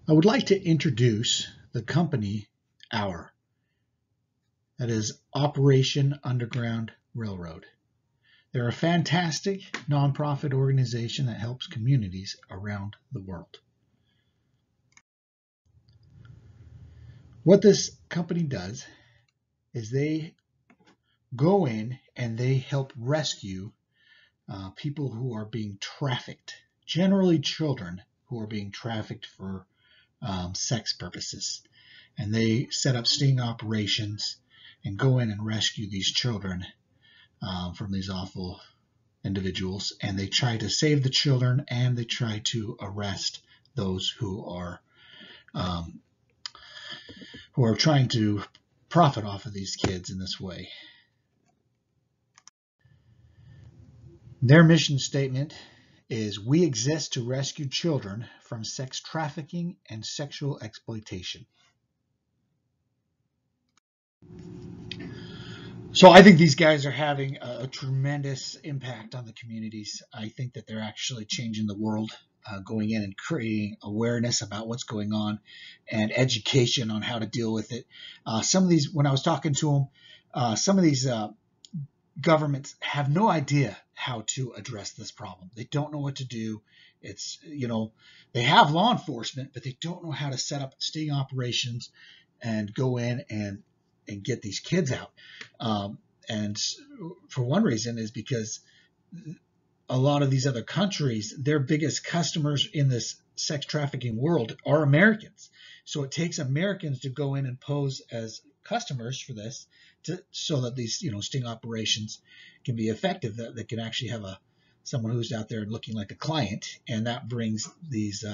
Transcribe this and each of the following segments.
I would like to introduce the company OUR, that is Operation Underground Railroad. They're a fantastic nonprofit organization that helps communities around the world. What this company does is they go in and they help rescue people who are being trafficked, generally children who are being trafficked for sex purposes. And they set up sting operations and go in and rescue these children from these awful individuals. And they try to save the children, and they try to arrest those who are trying to profit off of these kids in this way. Their mission statement is, "We exist to rescue children from sex trafficking and sexual exploitation." So I think these guys are having a tremendous impact on the communities. I think that they're actually changing the world, going in and creating awareness about what's going on and education on how to deal with it. Some of these, when I was talking to them, some of these governments have no idea how to address this problem. They don't know what to do. It's, they have law enforcement, but they don't know how to set up sting operations and go in and get these kids out. And for one reason is because a lot of these other countries, their biggest customers in this sex trafficking world are Americans. So it takes Americans to go in and pose as customers for this, so that these sting operations can be effective, that they can actually have someone who's out there looking like a client, and that brings these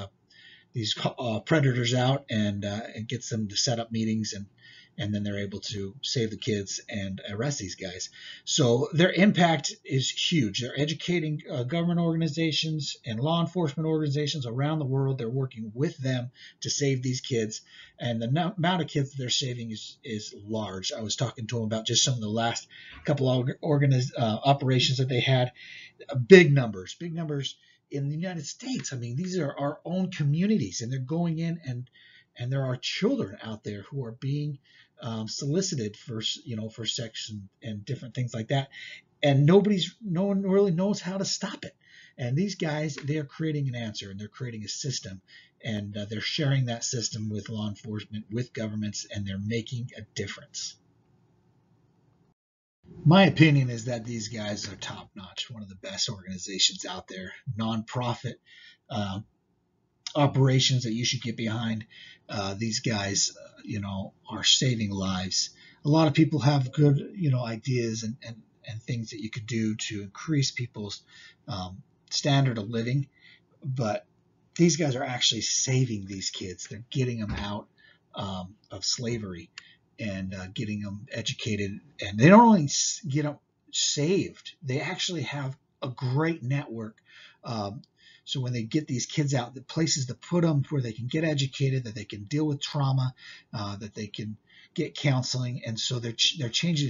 predators out and gets them to set up meetings, and then they're able to save the kids and arrest these guys. So their impact is huge. They're educating government organizations and law enforcement organizations around the world. They're working with them to save these kids, and the amount of kids that they're saving is large. I was talking to them about just some of the last couple of operations that they had. Big numbers in the United States. I mean, these are our own communities, and they're going in and there are children out there who are being solicited for sex and different things like that, and no one really knows how to stop it. And these guys, they are creating an answer, and they're creating a system, and they're sharing that system with law enforcement, with governments, and they're making a difference. My opinion is that these guys are top notch, one of the best organizations out there, nonprofit operations that you should get behind. These guys, are saving lives. A lot of people have good, ideas and things that you could do to increase people's standard of living, but these guys are actually saving these kids. They're getting them out of slavery and getting them educated. And they don't only get them saved, they actually have a great network. So when they get these kids out, the places to put them where they can get educated, that they can deal with trauma, that they can get counseling. And so they're changing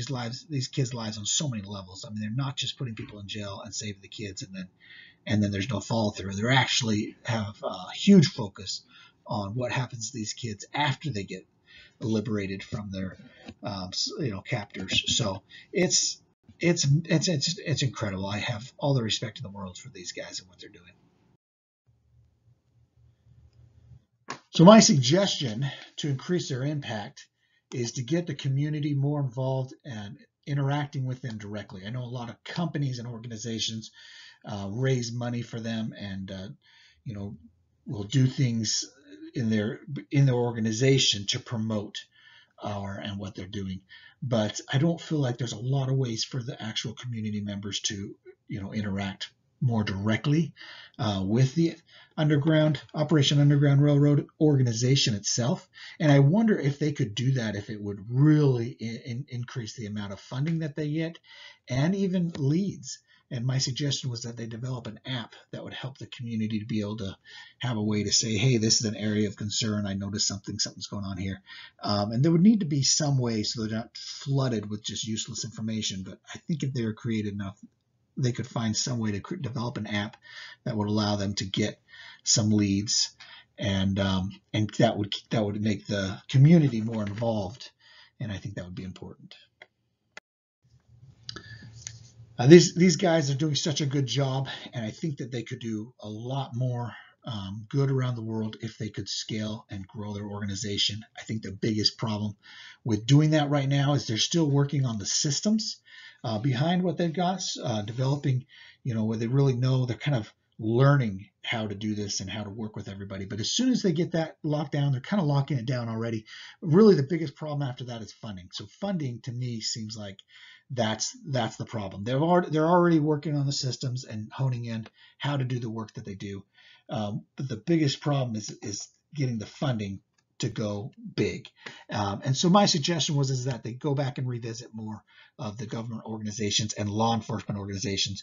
these kids' lives on so many levels. I mean, they're not just putting people in jail and saving the kids and then there's no follow through. They actually have a huge focus on what happens to these kids after they get liberated from their captors. So it's incredible. I have all the respect in the world for these guys and what they're doing. So my suggestion to increase their impact is to get the community more involved and interacting with them directly. I know a lot of companies and organizations raise money for them and will do things in their organization to promote and what they're doing. But I don't feel like there's a lot of ways for the actual community members to interact more directly with the Operation Underground Railroad organization itself. And I wonder if they could do that, if it would really increase the amount of funding that they get and even leads. And my suggestion was that they develop an app that would help the community to be able to have a way to say, hey, this is an area of concern. I noticed something's going on here. And there would need to be some way so they're not flooded with just useless information. But I think if they were creative enough, they could find some way to develop an app that would allow them to get some leads and that would make the community more involved, and I think that would be important. These guys are doing such a good job, and I think that they could do a lot more good around the world if they could scale and grow their organization. I think the biggest problem with doing that right now is they're still working on the systems behind what they've got, developing, where they really know, they're kind of learning how to do this and how to work with everybody. But as soon as they get that locked down, they're kind of locking it down already. Really, the biggest problem after that is funding. So funding, to me, seems like that's the problem. They're already working on the systems and honing in how to do the work that they do. But the biggest problem is getting the funding to go big. And so my suggestion is that they go back and revisit more of the government organizations and law enforcement organizations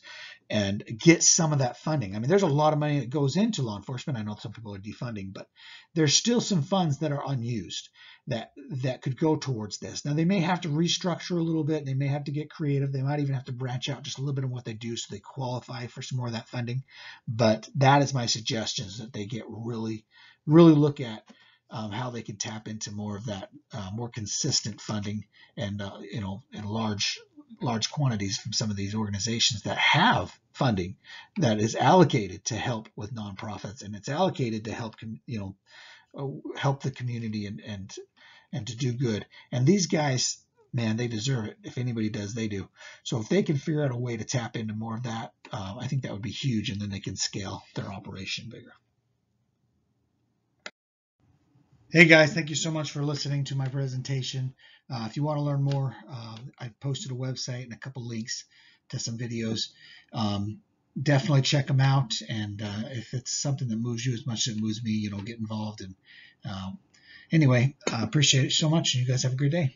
and get some of that funding. I mean, there's a lot of money that goes into law enforcement. I know some people are defunding, but there's still some funds that are unused that could go towards this. Now, they may have to restructure a little bit. They may have to get creative. They might even have to branch out just a little bit of what they do so they qualify for some more of that funding. But that is my suggestion, is that they get really look at how they can tap into more of that more consistent funding and in large quantities from some of these organizations that have funding that is allocated to help with nonprofits, and it's allocated to help help the community and to do good. And these guys, man, they deserve it. If anybody does, they do. So if they can figure out a way to tap into more of that, I think that would be huge, and then they can scale their operation bigger. Hey guys, thank you so much for listening to my presentation. If you want to learn more, I've posted a website and a couple links to some videos. Definitely check them out, and if it's something that moves you as much as it moves me, get involved. And anyway, I appreciate it so much, and you guys have a great day.